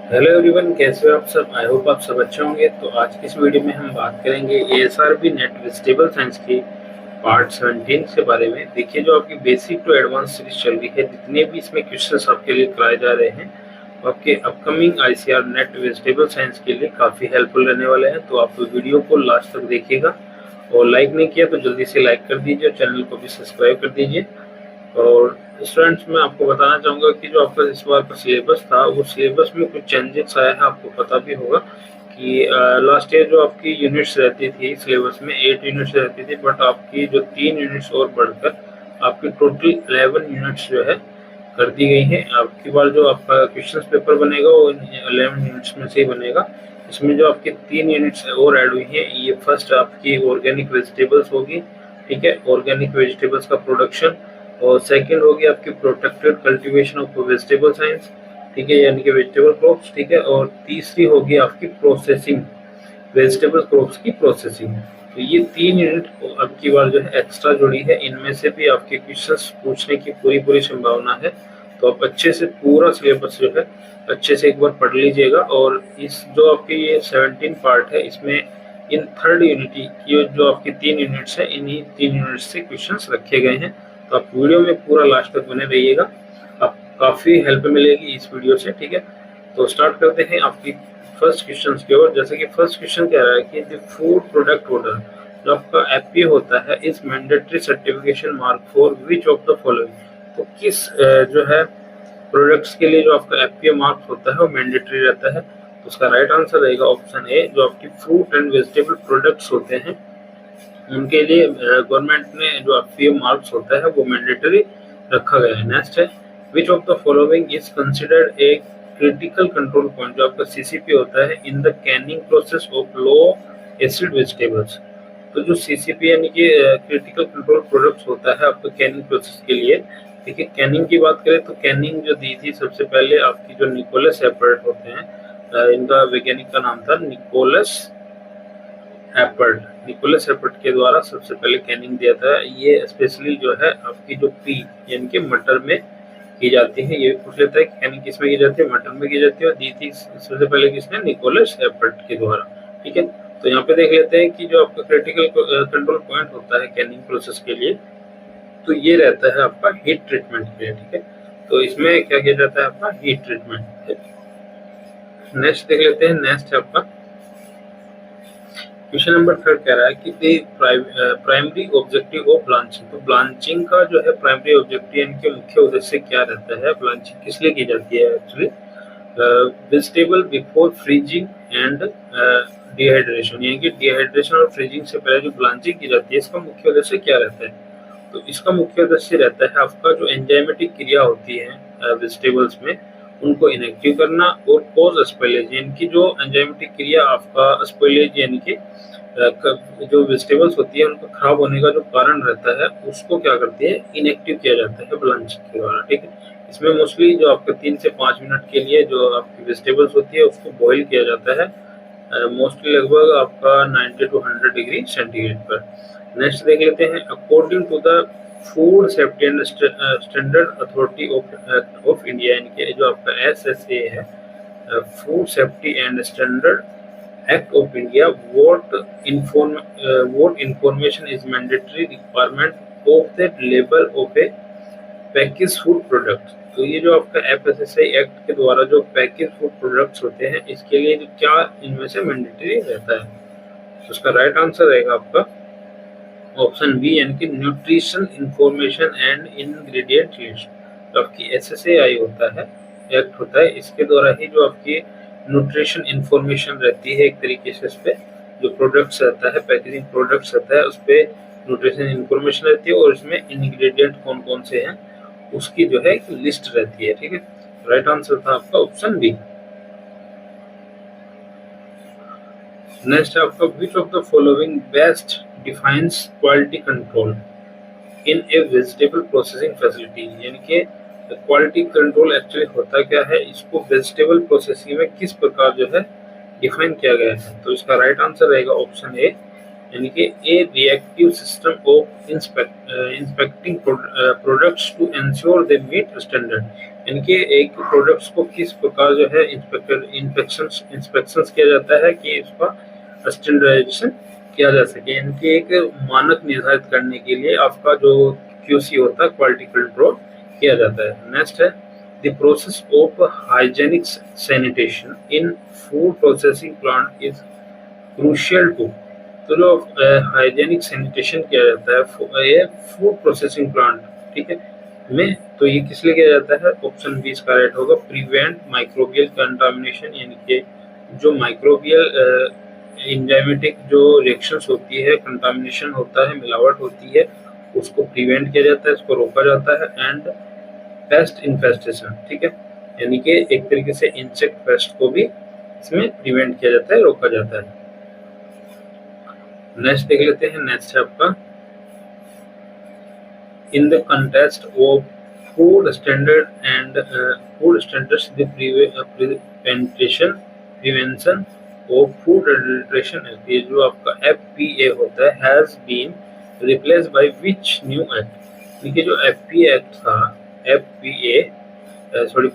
Hello everyone, कैसे हो आप सब। आई होप आप सब अच्छे होंगे। तो आज की इस वीडियो में हम बात करेंगे एएसआरबी नेट वेजिटेबल साइंस की पार्ट 17 के बारे में। देखिए, जो आपकी बेसिक टू एडवांस सीरीज चल रही है, जितने भी इसमें क्वेश्चंस आपके लिए कराए जा रहे हैं वो आपके upcoming ICR net vegetable science के लिए काफ़ी हेल्पफुल रहने वाले हैं। तो आप वीडियो को लास्ट तक देखिएगा और लाइक नहीं किया तो जल्दी से लाइक कर दीजिए और चैनल को भी सब्सक्राइब कर दीजिए। और स्टूडेंट्स, मैं आपको बताना चाहूँगा कि जो आपका इस बार का सिलेबस था वो सिलेबस में कुछ चेंजेस आया है। आपको पता भी होगा कि लास्ट ईयर जो आपकी यूनिट्स रहती थी सिलेबस में 8 यूनिट्स रहती थी, बट आपकी जो 3 यूनिट्स और बढ़कर आपकी टोटल 11 यूनिट्स जो है कर दी गई हैं। आपकी बार जो आपका क्वेश्चन पेपर बनेगा वो 11 यूनिट्स में से ही बनेगा। इसमें जो आपकी 3 यूनिट्स और ऐड हुई हैं, ये फर्स्ट आपकी ऑर्गेनिक वेजिटेबल्स होगी, ठीक है, ऑर्गेनिक वेजिटेबल्स का प्रोडक्शन। और सेकंड होगी आपकी protected cultivation of vegetable science, ठीक है, यानी कि वेजिटेबल क्रॉप्स, ठीक है। और तीसरी होगी आपकी प्रोसेसिंग, वेजिटेबल क्रॉप्स की प्रोसेसिंग। तो ये 3 यूनिट अब की बार जो है एक्स्ट्रा जुड़ी है। इनमें से भी आपके क्वेश्चंस पूछने की पूरी संभावना है। तो आप अच्छे से पूरा सिलेबस जो है अच्छे से एक बार पढ़ लीजिएगा। और इस जो आपके ये 17 पार्ट है, इसमें इन थर्ड यूनिटी की जो आपकी 3 यूनिट्स है, इन्हीं 3 यूनिट्स से क्वेश्चंस रखे गए हैं। तो आप वीडियो में पूरा लास्ट तक बने रहिएगा, आप काफ़ी हेल्प मिलेगी इस वीडियो से, ठीक है। तो स्टार्ट करते हैं आपकी फर्स्ट क्वेश्चन की ओर। जैसे कि फर्स्ट क्वेश्चन कह रहा है कि द फूड प्रोडक्ट ऑर्डर जो आपका एपीए होता है इस mandatory certification mark for which of the following. तो किस जो है प्रोडक्ट्स के लिए जो आपका एपीए मार्क होता है वो मैंडेटरी रहता है। तो उसका राइट आंसर रहेगा ऑप्शन ए। जो आपकी फ्रूट एंड वेजिटेबल प्रोडक्ट्स होते हैं उनके लिए गवर्नमेंट ने जो एपीए मार्क्स होता है वो मैंडेटरी रखा गया है। नेक्स्ट है विच of the following is considered a critical control point. जो आपका सीसीपी होता है in the Canning process of low acid vegetables. तो जो सीसीपी यानी कि क्रिटिकल कंट्रोल प्रोडक्ट्स होता है आपका कैनिंग प्रोसेस के लिए। देखिए, कैनिंग की बात करें तो कैनिंग जो दी थी सबसे पहले आपकी जो निकोलस एपर्ट होते हैं, इनका वैज्ञानिक का नाम था निकोलस एपर्ट। निकोलस एपर्ट के द्वारा सबसे पहले कैनिंग दिया था। ये स्पेशली जो है आपकी जो पी यानी कि मटर में की जाती है। ये पूछ लेता है कि कैनिंग किस में की जाती है, मटर में की जाती है, और दी थी सबसे पहले किसने, निकोलस एपर्ट के द्वारा, ठीक है। तो यहाँ पे देख लेते हैं कि जो आपका क्रिटिकल कंट्रोल पॉइंट होता है कैनिंग प्रोसेस के लिए, तो ये रहता है आपका हीट ट्रीटमेंट के लिए, ठीक है। तो इसमें क्या किया जाता है आपका हीट ट्रीटमेंट। नेक्स्ट देख लेते हैं। नेक्स्ट है आपका क्वेश्चन नंबर 3 कह रहा है कि प्राइमरी ऑब्जेक्टिव ऑफ ब्लांचिंग। तो ब्लांचिंग का जो है प्राइमरी ऑब्जेक्टिव यानी कि मुख्य उद्देश्य क्या रहता है, ब्लांचिंग किस लिए की जाती है actually. Vegetable before freezing and dehydration, यानी कि डिहाइड्रेशन और फ्रीजिंग से पहले जो ब्लांचिंग की जाती है इसका मुख्य उद्देश्य क्या रहता है। तो इसका मुख्य उद्देश्य रहता है आपका जो एंजाइमेटिक क्रिया होती है वेजिटेबल्स में उनको इनएक्टिव करना, और कोज स्पॉइलेज यानी कि जो एंजाइमेटिक क्रिया आपका स्पॉइलेज यानी कि जो वेजिटेबल्स होती है उनका खराब होने का जो कारण रहता है उसको क्या करती है, इनएक्टिव किया जाता है ब्लांचिंग के द्वारा, ठीक है। इसमें मोस्टली जो आपका 3 से 5 मिनट के लिए जो आपकी वेजिटेबल्स होती है उसको बॉईल किया जाता है, मोस्टली लगभग आपका 90 टू 100 डिग्री सेंटीग्रेड पर। नेक्स्ट देख लेते हैं। According to the food safety and standard authority of India, यानी कि जो आपका S S, food safety and standard act of India, what information is mandatory requirement of the label of a packaged food product। तो ये जो आपका FSSI act के द्वारा जो पैकेज फूड प्रोडक्ट्स होते हैं इसके लिए क्या इनमें से मैंडेटरी रहता है। तो उसका राइट आंसर रहेगा आपका ऑप्शन बी, यानी कि nutrition information and ingredient list. जो आपकी एसएसएआई होता है, एक्ट होता है, इसके द्वारा ही जो आपकी न्यूट्रिशन इंफॉर्मेशन रहती है, एक तरीके से इस पे जो प्रोडक्ट्स रहता है, पैकेजिंग प्रोडक्ट्स रहता है, उस पर न्यूट्रिशन इंफॉर्मेशन रहती है और इसमें इंग्रेडिएंट कौन कौन से हैं उसकी जो है एक लिस्ट रहती है, ठीक है। राइट आंसर था आपका ऑप्शन बी। नेक्स्ट है आपका which of the following best defines quality control in A vegetable processing facility. यानी कि क्वालिटी कंट्रोल एक्चुअली होता क्या है, इसको वेजिटेबल प्रोसेसिंग में किस प्रकार जो है डिफाइन किया गया है। तो इसका राइट आंसर रहेगा ऑप्शन ए, यानी कि a reactive system of inspecting products to ensure they meet standard, यानी कि एक प्रोडक्ट्स को किस प्रकार जो है इंस्पेक्शंस किया जाता है कि इसका स्टैंडर्डाइजेशन किया जा सके, यानी कि एक मानक निर्धारित करने के लिए आपका जो क्यूसी होता है, क्वालिटी कंट्रोल किया जाता है। नेक्स्ट है the process of hygienic sanitation in food processing plant is crucial to. तो जो हाइजेनिक सैनिटेशन किया जाता है ये फूड प्रोसेसिंग प्लांट, ठीक है, में, तो ये किस लिए किया जाता है? ऑप्शन बी इसका राइट होगा, प्रिवेंट माइक्रोबियल कंटामिनेशन, यानी कि जो माइक्रोबियल एंजाइमेटिक जो रिएक्शंस होती है, कंटामिनेशन होता है, मिलावट होती है, उसको प्रिवेंट किया जाता है, इसको रोका जाता है। एंड पेस्ट इन्फेस्टेशन, ठीक है, यानी कि एक तरीके से इंसेक्ट पेस्ट को भी इसमें प्रिवेंट किया जाता है, रोका जाता है। नेक्स्ट देख लेते हैं। नेक्स्ट है आपका in the context of food standard and food standards the prevention of food adulteration, ये जो आपका FPA होता है has been replaced by which new act, देखिए जो FPA एक्ट था,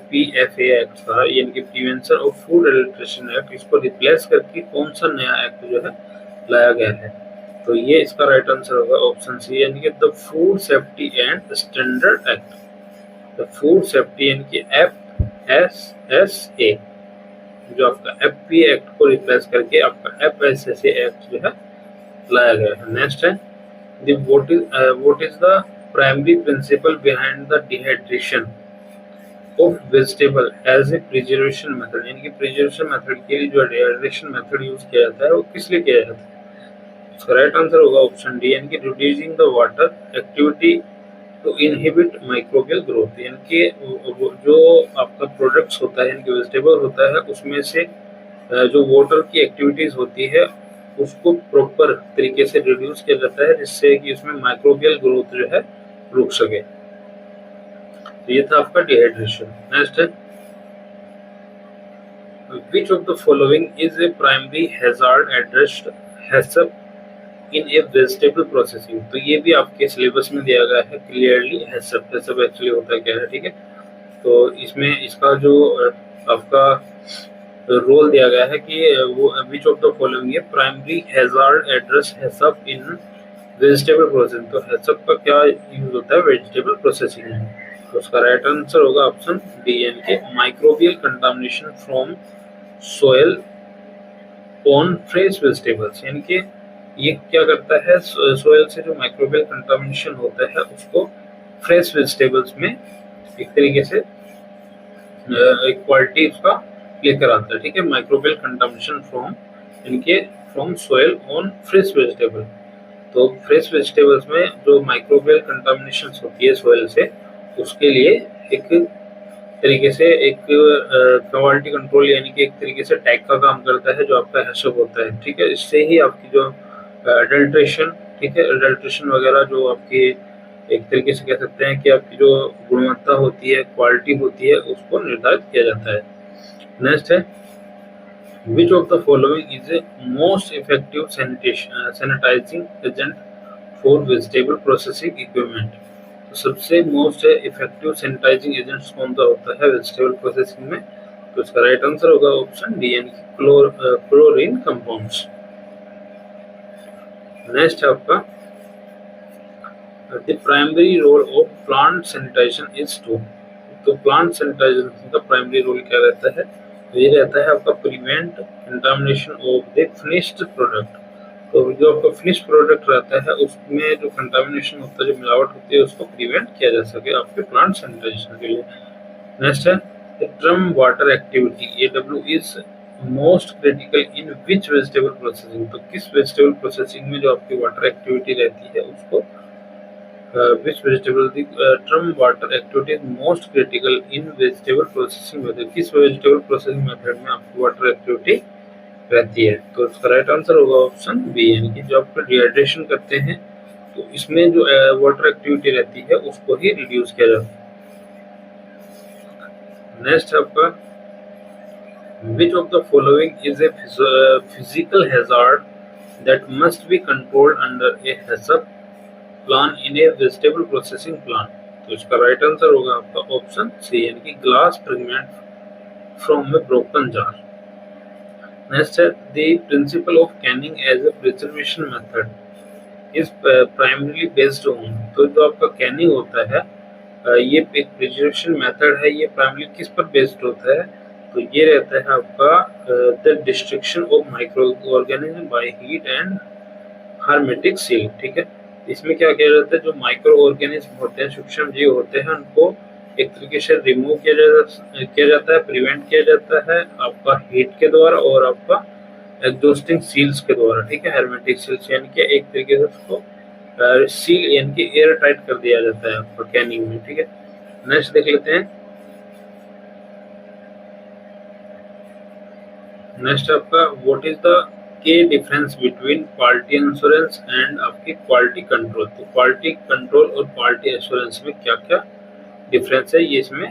PFA एक्ट था, यानी कि prevention of food adulteration act, इसको रिप्लेस करके कौन सा नया एक्ट जो है लाया गया है? तो ये इसका राइट आंसर होगा ऑप्शन सी, यानी कि the food safety and standard act, the food safety यानी कि FSSA, जो आपका FPA एक्ट को रिप्लेस करके आपका FSSA एक्ट जो है लाया गया है। नेक्स्ट है what is the primary principle behind the dehydration of vegetable as a preservation method, यानी कि प्रिजर्वेशन मेथड के लिए जो डिहाइड्रेशन मेथड यूज किया जाता है वो किस लिए किया जाता है? इसका राइट आंसर होगा ऑप्शन डी, यानी कि reducing the water activity to inhibit microbial growth, यानी कि जो आपका प्रोडक्ट्स होता है, यानी कि वेजिटेबल होता है, उसमें से जो वाटर की एक्टिविटीज होती है उसको प्रॉपर तरीके से रिड्यूस किया जाता है, जिससे कि उसमें माइक्रोबियल ग्रोथ जो है रुक सके। तो ये था आपका डिहाइड्रेशन। नेक्स्ट है which of the following is a primary hazard addressed HACCP in a vegetable processing, तो ये भी आपके सिलेबस में दिया गया है क्लियरली। HACCP एक्चुअली होता क्या है, ठीक है, तो इसमें इसका जो आपका रोल दिया गया है कि वो विच of the following primary hazard address HACCP in vegetable processing, तो HACCP का क्या यूज होता है वेजिटेबल प्रोसेसिंग में? तो उसका राइट आंसर होगा ऑप्शन डी, यानी कि microbial contamination from soil on fresh vegetables, यानी कि ये क्या करता है, सोयल से जो माइक्रोबियल कंटामिनेशन होता है उसको फ्रेश वेजिटेबल्स में एक तरीके से एक क्वालिटी उसका लेकर आता है, ठीक है, माइक्रोबियल कंटामिनेशन फ्रॉम, यानी कि from soil on fresh vegetable. तो फ्रेश वेजिटेबल्स में जो माइक्रोबियल कंटामिनेशन होती है सोयल से, उसके लिए एक तरीके से एक क्वालिटी कंट्रोल, यानी कि एक तरीके से टैग का काम करता है जो आपका HACCP होता है, ठीक है, इससे ही आपकी जो अडल्ट्रेशन, ठीक है, अडल्ट्रेशन वगैरह जो आपकी एक तरीके से कह सकते हैं कि आपकी जो गुणवत्ता होती है, क्वालिटी होती है, उसको निर्धारित किया जाता है। नेक्स्ट है which of the following is a most effective sanitizing agent for vegetable processing equipment, तो सबसे मोस्ट इफेक्टिव सैनिटाइजिंग एजेंट्स कौन सा होता है वेजिटेबल प्रोसेसिंग में? तो इसका राइट आंसर होगा ऑप्शन डी, यानी कि क्लोरीन कंपाउंड्स। नेक्स्ट है आपका the primary role of plant sanitisation is to, तो प्लांट सैनिटाइजेशन का प्राइमरी रोल क्या रहता है? तो ये रहता है आपका prevent contamination of the finished product, तो जो आपका फिनिश्ड प्रोडक्ट रहता है उसमें जो कंटामिनेशन होता है, जो मिलावट होती है, उसको प्रिवेंट किया जा सके आपके प्लांट सैनिटाइजेशन के लिए। नेक्स्ट है term water activity AW is most critical in which vegetable processing, तो किस वेजिटेबल प्रोसेसिंग में जो आपकी वाटर एक्टिविटी रहती है उसको which vegetable the term water activity is most critical in vegetable processing method, किस वेजिटेबल प्रोसेसिंग मेथड में आपकी वाटर एक्टिविटी रहती है? तो इसका राइट आंसर होगा ऑप्शन बी, यानी कि जब आप डिहाइड्रेशन करते हैं तो इसमें जो वाटर एक्टिविटी रहती है उसको ही रिड्यूस किया जाता है। नेक्स्ट आपका which of the following is a physical hazard that must be controlled under a HACCP plan in a vegetable processing plant। तो इसका राइट आंसर होगा आपका ऑप्शन सी, यानी कि glass fragment from a broken jar. Next है the principle of canning as a preservation method is primarily based on. तो जो आपका कैनिंग होता है ये एक प्रिजर्वेशन मेथड है, ये प्राइमरी किस पर बेस्ड होता है? तो ये रहता है आपका the destruction of microorganism by heat and hermetic seal. ठीक है, इसमें क्या किया जाता है, जो माइक्रो ऑर्गेनिज्म होते हैं, सूक्ष्म जीव होते हैं, उनको एक तरीके से रिमूव किया जाता है, प्रिवेंट किया जाता है आपका हीट के द्वारा और आपका एग्जॉस्टिंग सील्स के द्वारा। ठीक है, हार्मेटिक सील्स यानी कि एक तरीके से उसको सील यानी कि एयर टाइट कर दिया जाता है आपका कैनिंग में। ठीक है, नेक्स्ट देख लेते हैं। नेक्स्ट आपका व्हाट इज द के difference between quality insurance and आपकी क्वालिटी कंट्रोल। तो क्वालिटी कंट्रोल और क्वालिटी एश्योरेंस में क्या क्या डिफरेंस है ये इसमें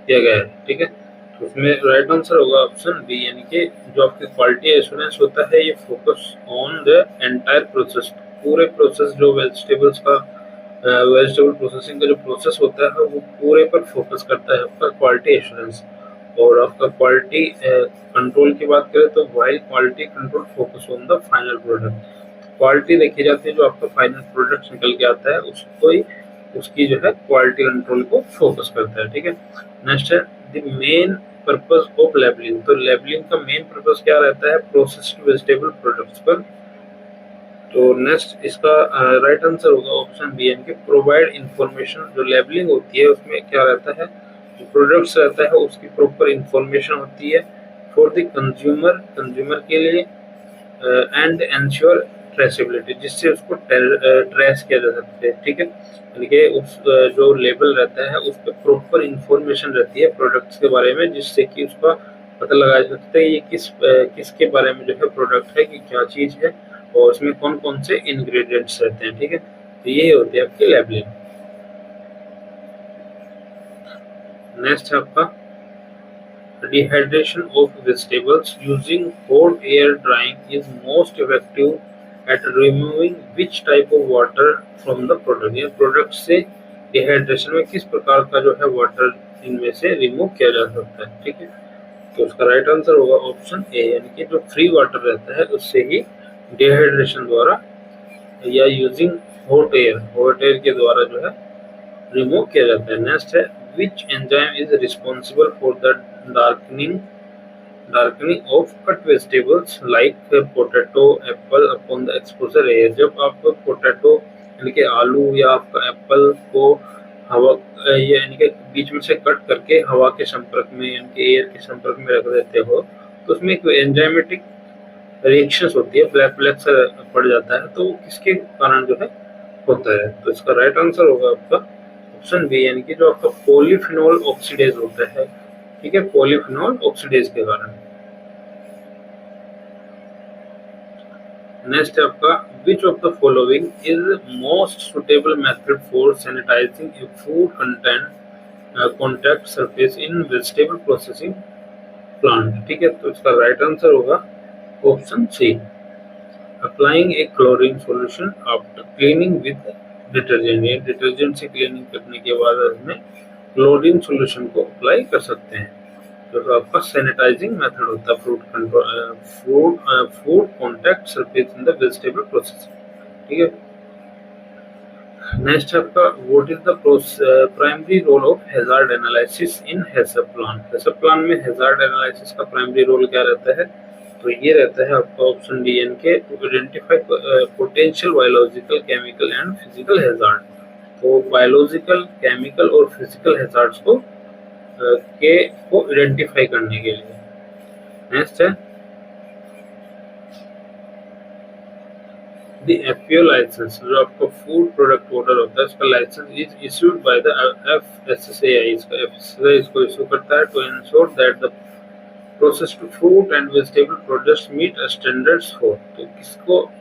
दिया गया है। ठीक है, तो उसमें राइट आंसर होगा ऑप्शन बी, यानी कि जो आपकी क्वालिटी एश्योरेंस होता है ये focus on the entire process, पूरे प्रोसेस जो वेजिटेबल प्रोसेसिंग का जो प्रोसेस होता है वो पूरे पर फोकस करता है आपका क्वालिटी एश्योरेंस। और आपका क्वालिटी कंट्रोल की बात करें तो while quality control focus on the final product, quality देखी जाती है जो आपका फाइनल प्रोडक्ट निकल के आता है उसको ही उसकी जो है क्वालिटी कंट्रोल को फोकस करता है। ठीक है, नेक्स्ट है the main purpose of labelling. तो लेबलिंग का मेन पर्पस क्या रहता है? प्रोसेस्ड वेजिटेबल प्रोडक्ट्स पर। तो नेक्स्ट इसका राइट आंसर होगा ऑप्शन बी, यानी कि प्रोवाइड इंफॉर्मेशन। जो लेबलिंग होती है उसमें क्या रहता है, जो प्रोडक्ट्स रहता है उसकी प्रॉपर इंफॉर्मेशन होती है फॉर द कंज्यूमर के लिए एंड एंश्योर ट्रेसेबिलिटी, जिससे उसको ट्रेस किया जा सकता है। ठीक है, यानी कि उस जो लेबल रहता है उस पर प्रॉपर इंफॉर्मेशन रहती है प्रोडक्ट्स के बारे में, जिससे कि उसका पता लगाया जा सकता है ये किसके बारे में जो है प्रोडक्ट है, कि क्या चीज़ है और उसमें कौन कौन से इंग्रेडिएंट्स रहते हैं। ठीक है, तो ये होती है आपकी लेबलिंग। नेक्स्ट है आपका dehydration of vegetables using hot air drying is most effective eight removing which type of water from the product. ये प्रोडक्ट से डिहाइड्रेशन में किस प्रकार का जो है वाटर इनमें से रिमूव किया जा सकता है। ठीक है, तो उसका राइट आंसर होगा ऑप्शन ए, यानी कि जो फ्री वाटर रहता है उससे ही डिहाइड्रेशन द्वारा या यूजिंग हॉट एयर के द्वारा जो है रिमूव किया जाता है। नेक्स्ट है which enzyme is responsible for the darkening of cut vegetables like potato, apple upon the exposure air। जब आप पोटैटो यानी कि आलू या आपका एप्पल को हवा यानी कि बीच में से कट करके हवा के संपर्क में यानी कि एयर के संपर्क में रख देते हो तो उसमें एक एंजाइमेटिक रिएक्शंस होती है, ब्लैक सा पड़ जाता है, तो वो किसके कारण जो है होता है। तो इसका राइट आंसर होगा आपका ऑप्शन बी, यानी कि जो आपका पॉलीफिनोल ऑक्सीडेज होता है। ठीक है, पॉलीफिनोल ऑक्सीडेज के कारण। नेक्स्ट है आपका which of the following is most suitable method for sanitising a food contact surface in vegetable processing plant. ठीक है, तो इसका राइट आंसर होगा option C, applying a chlorine solution after cleaning with detergent से cleaning करने के बाद उसमें क्लोरीन सॉल्यूशन को अप्लाई कर सकते हैं। तो आपका सैनिटाइजिंग मेथड होता है food contact surface in the vegetable process. ठीक है, नेक्स्ट आपका what is the primary role of hazard analysis in HACCP plan. HACCP plan में हैजार्ड एनालिसिस का प्राइमरी रोल क्या रहता है? तो ये रहता है आपका ऑप्शन डी, यानी कि to identify potential biological, chemical and physical hazard. तो बायोलॉजिकल, केमिकल और फिजिकल हैजार्ड्स को आइडेंटिफाई करने के लिए। नेक्स्ट है द एफपीओ लाइसेंस। जो आपका फूड प्रोडक्ट ऑर्डर होता है उसका licence is issued by the FSSAI. इसका एफएसएसएआई इसको इशू करता है to ensure that the processed fruit and vegetable products meet standards हो। तो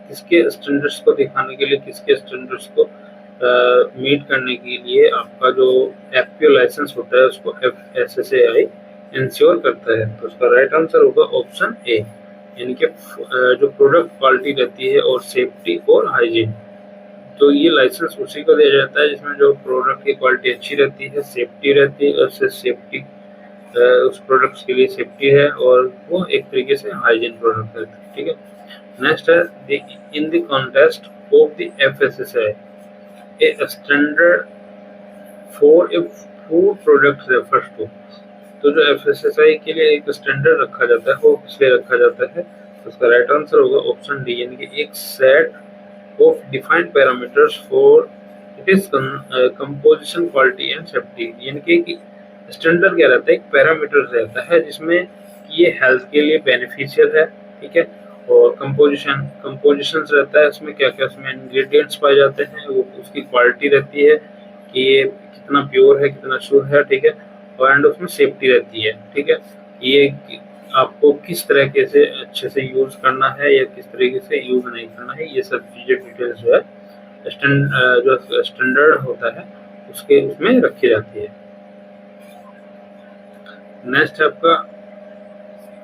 किसके स्टैंडर्ड्स को दिखाने के लिए, किसके स्टैंडर्ड्स को मीट करने के लिए आपका जो एफपीओ लाइसेंस होता है उसको एफएसएसएआई इंश्योर करता है। तो उसका राइट आंसर होगा ऑप्शन ए, यानी कि जो प्रोडक्ट क्वालिटी रहती है और सेफ्टी और हाइजीन। तो ये लाइसेंस उसी को दिया जाता है जिसमें जो प्रोडक्ट की क्वालिटी अच्छी रहती है, सेफ्टी रहती है, उससे सेफ्टी उस प्रोडक्ट्स के लिए सेफ्टी है और वो एक तरीके से हाइजीन प्रोडक्ट है। ठीक है। नेक्स्ट है in the contest of the FSSAI a standard for a food product refers to. तो जो FSSAI के लिए एक स्टैंडर्ड रखा जाता है वो किस लिए रखा जाता है, तो उसका राइट आंसर होगा ऑप्शन डी, यानी कि एक set of defined parameters for it is composition quality and safety। यानी कि स्टैंडर्ड क्या रहता है, एक पैरामीटर रहता है जिसमें ये हेल्थ के लिए बेनिफिशियल है। ठीक है। और कंपोजिशन रहता है, उसमें क्या क्या उसमें इंग्रेडिएंट्स पाए जाते हैं, वो उसकी क्वालिटी रहती है कि ये कितना प्योर है, कितना शुद्ध है। ठीक है। और एंड उसमें सेफ्टी रहती है। ठीक है। ये आपको किस तरीके से अच्छे से यूज करना है या किस तरीके से यूज नहीं करना है, ये सब चीजें डिटेल्स जो है जो स्टैंडर्ड होता है उसके उसमें रखी जाती है। नेक्स्ट है आपका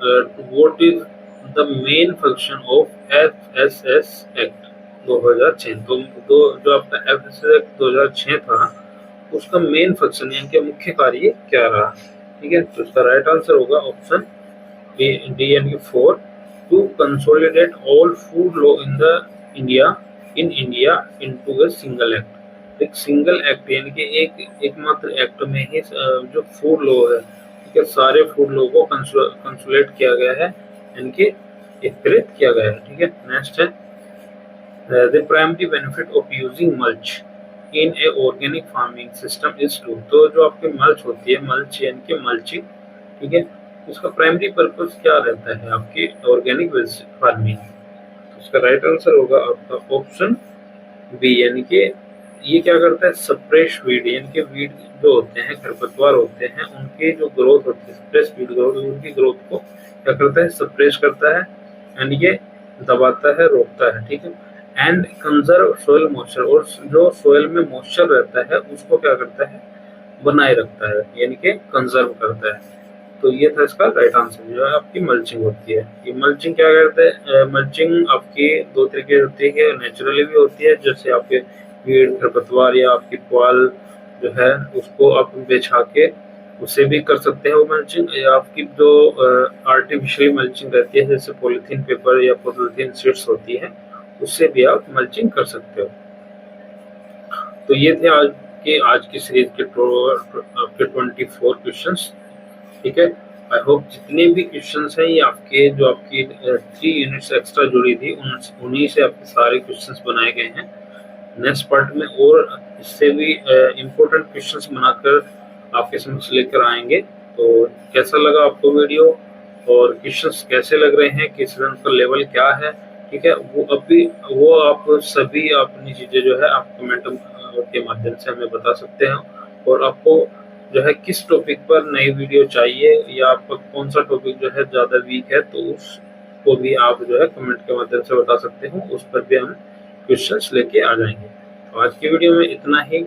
what is the main function of FSS act 2006। तो जो आपका FSS एक्ट 2006 था उसका मेन फंक्शन यानी कि मुख्य कार्य क्या रहा। ठीक है। तो उसका राइट आंसर होगा ऑप्शन डी यानी कि 4, to consolidate all food law in India into a single act. एक सिंगल एक्ट यानी कि एकमात्र एक्ट में ही जो फूड लॉ है, ठीक है, सारे फूड लॉ को कंसोलिडेट किया गया है, यानी कि एकत्रित किया गया है। ठीक है। नेक्स्ट है the primary benefit of using mulch in a organic farming system is to. तो जो आपकी मल्च होती है, मल्च यानी कि मल्चिंग, ठीक है, उसका प्राइमरी पर्पस क्या रहता है आपकी ऑर्गेनिक फार्मिंग। उसका राइट आंसर होगा आपका ऑप्शन बी, यानी कि ये क्या करता है, सप्रेस वीड, यानी कि वीड जो होते हैं, खरपतवार होते हैं, उनके जो ग्रोथ होती है, सप्रेस वीड ग्रोथ, उनकी ग्रोथ को क्या करता है, सप्रेस करता है, यानी कि दबाता है, रोकता है। ठीक है। एंड कंजर्व सोयल मॉइस्चर, और जो सोयल में मॉइस्चर रहता है उसको क्या करता है, बनाए रखता है, यानी कि कंजर्व करता है। तो ये था इसका राइट आंसर, जो है आपकी मल्चिंग होती है। ये मल्चिंग क्या करते हैं, मल्चिंग आपकी दो तरीके होती है, नेचुरली भी होती है, जैसे आपके कीड़ खरपतवार या आपकी पुआल जो है उसको आप बिछा के उससे भी कर सकते हैं वो मल्चिंग, या आपकी जो आर्टिफिशियल मल्चिंग रहती है जैसे पॉलीथीन पेपर या पॉलीथीन शीट्स होती है, उससे भी आप मल्चिंग कर सकते हो। तो ये थे आज की सीरीज के आपके 24 क्वेश्चंस। ठीक है। आई होप जितने भी क्वेश्चंस हैं ये आपके जो आपकी 3 यूनिट्स एक्स्ट्रा जुड़ी थी उन्हीं से आपके सारे क्वेश्चंस बनाए गए हैं। नेक्स्ट पार्ट में और इससे भी इम्पोर्टेंट क्वेश्चंस बनाकर आपके समक्ष लेकर आएंगे। तो कैसा लगा आपको वीडियो और क्वेश्चंस कैसे लग रहे हैं, किस रन का लेवल क्या है, ठीक है, वो आप सभी अपनी चीजें जो है आप कमेंट के माध्यम से हमें बता सकते हैं। और आपको जो है किस टॉपिक पर नई वीडियो चाहिए या आपका कौन सा टॉपिक जो है ज़्यादा वीक है, तो उसको भी आप जो है कमेंट के माध्यम से बता सकते हो, उस पर भी हम क्वेश्चंस लेके आ जाएंगे। तो आज की वीडियो में इतना ही।